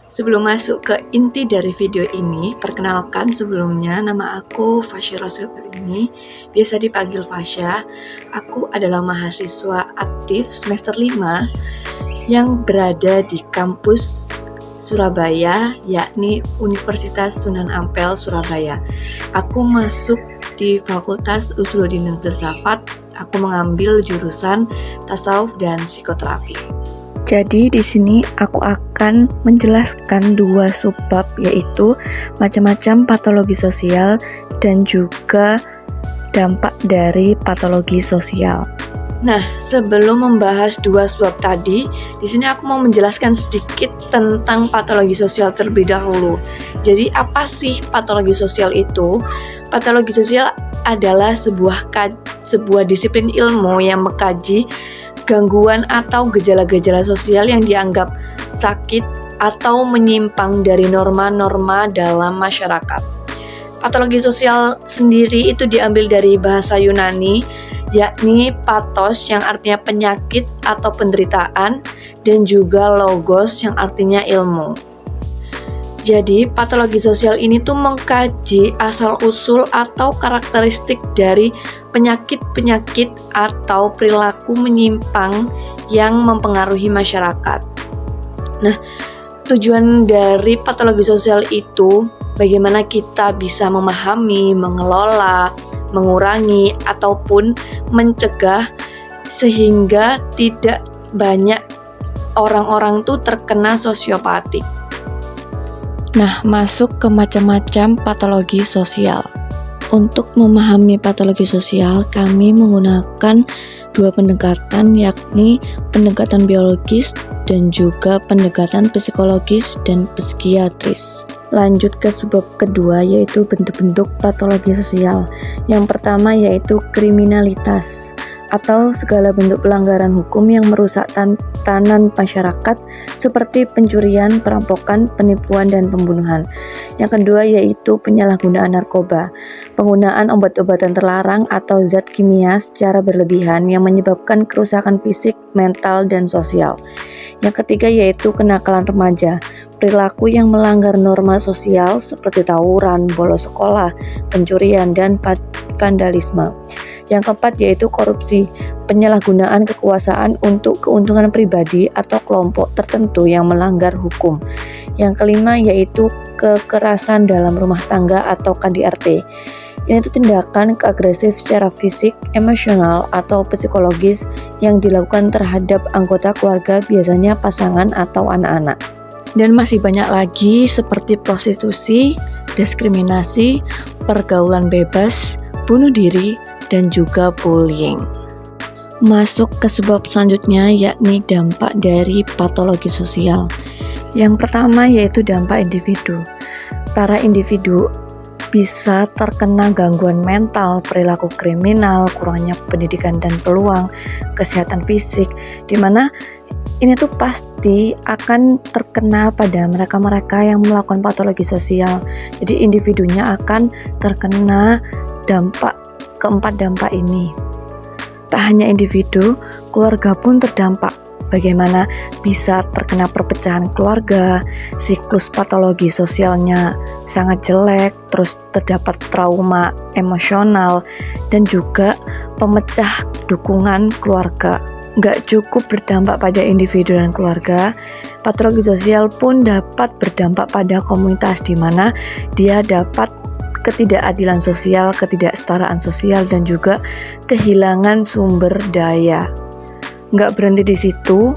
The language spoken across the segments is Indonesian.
Sebelum masuk ke inti dari video ini, perkenalkan sebelumnya nama aku Fasya Rosalini, biasa dipanggil Fasya. Aku adalah mahasiswa aktif semester 5 yang berada di kampus Surabaya, yakni Universitas Sunan Ampel, Surabaya. Aku masuk di Fakultas Usuluddin dan Filsafat. Aku mengambil jurusan tasawuf dan psikoterapi. Jadi di sini aku akan menjelaskan dua subbab, yaitu macam-macam patologi sosial dan juga dampak dari patologi sosial. Nah, sebelum membahas dua subbab tadi, di sini aku mau menjelaskan sedikit tentang patologi sosial terlebih dahulu. Jadi apa sih patologi sosial itu? Patologi sosial adalah sebuah disiplin ilmu yang mengkaji gangguan atau gejala-gejala sosial yang dianggap sakit atau menyimpang dari norma-norma dalam masyarakat. Patologi sosial sendiri itu diambil dari bahasa Yunani, yakni pathos yang artinya penyakit atau penderitaan, dan juga logos yang artinya ilmu. Jadi, patologi sosial ini tuh mengkaji asal-usul atau karakteristik dari penyakit-penyakit atau perilaku menyimpang yang mempengaruhi masyarakat. Nah, tujuan dari patologi sosial itu bagaimana kita bisa memahami, mengelola, mengurangi, ataupun mencegah sehingga tidak banyak orang-orang tuh terkena sosiopatik. Nah, masuk ke macam-macam patologi sosial. Untuk memahami patologi sosial, kami menggunakan dua pendekatan, yakni pendekatan biologis dan juga pendekatan psikologis dan psikiatris. Lanjut ke subbab kedua, yaitu bentuk-bentuk patologi sosial. Yang pertama yaitu kriminalitas atau segala bentuk pelanggaran hukum yang merusak tatanan masyarakat seperti pencurian, perampokan, penipuan, dan pembunuhan. Yang kedua yaitu penyalahgunaan narkoba, penggunaan obat-obatan terlarang atau zat kimia secara berlebihan yang menyebabkan kerusakan fisik, mental, dan sosial. Yang ketiga yaitu kenakalan remaja, perilaku yang melanggar norma sosial seperti tawuran, bolos sekolah, pencurian, dan vandalisme. Yang keempat yaitu korupsi, penyalahgunaan kekuasaan untuk keuntungan pribadi atau kelompok tertentu yang melanggar hukum. Yang kelima yaitu kekerasan dalam rumah tangga atau KDRT. Ini itu tindakan agresif secara fisik, emosional, atau psikologis yang dilakukan terhadap anggota keluarga, biasanya pasangan atau anak-anak. Dan masih banyak lagi seperti prostitusi, diskriminasi, pergaulan bebas, bunuh diri, dan juga bullying. Masuk ke subbab selanjutnya, yakni dampak dari patologi sosial. Yang pertama yaitu dampak individu. Para individu bisa terkena gangguan mental, perilaku kriminal, kurangnya pendidikan dan peluang, kesehatan fisik, di mana ini tuh pasti akan terkena pada mereka-mereka yang melakukan patologi sosial. Jadi individunya akan terkena keempat dampak ini. Tak hanya individu, keluarga pun terdampak. Bagaimana bisa terkena perpecahan keluarga, siklus patologi sosialnya sangat jelek, terus terdapat trauma emosional, dan juga pemecah dukungan keluarga. Gak cukup berdampak pada individu dan keluarga, patologi sosial pun dapat berdampak pada komunitas, di mana dia dapat ketidakadilan sosial, ketidaksetaraan sosial, dan juga kehilangan sumber daya. Nggak berhenti di situ,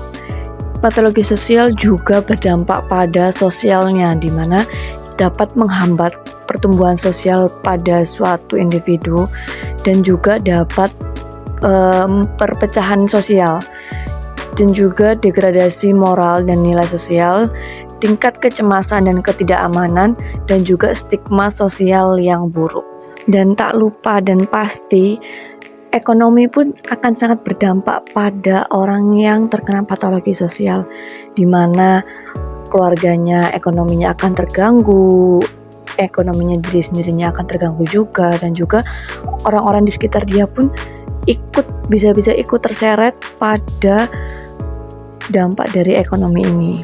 patologi sosial juga berdampak pada sosialnya, di mana dapat menghambat pertumbuhan sosial pada suatu individu dan juga dapat perpecahan sosial dan juga degradasi moral dan nilai sosial, tingkat kecemasan dan ketidakamanan, dan juga stigma sosial yang buruk. Dan tak lupa dan pasti, ekonomi pun akan sangat berdampak pada orang yang terkena patologi sosial, di mana keluarganya, ekonominya akan terganggu, ekonominya diri sendirinya akan terganggu juga, dan juga orang-orang di sekitar dia pun bisa ikut terseret pada dampak dari ekonomi ini.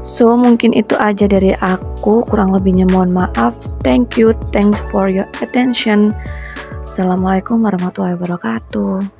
So mungkin itu aja dari aku, kurang lebihnya mohon maaf. Thanks for your attention. Assalamualaikum warahmatullahi wabarakatuh.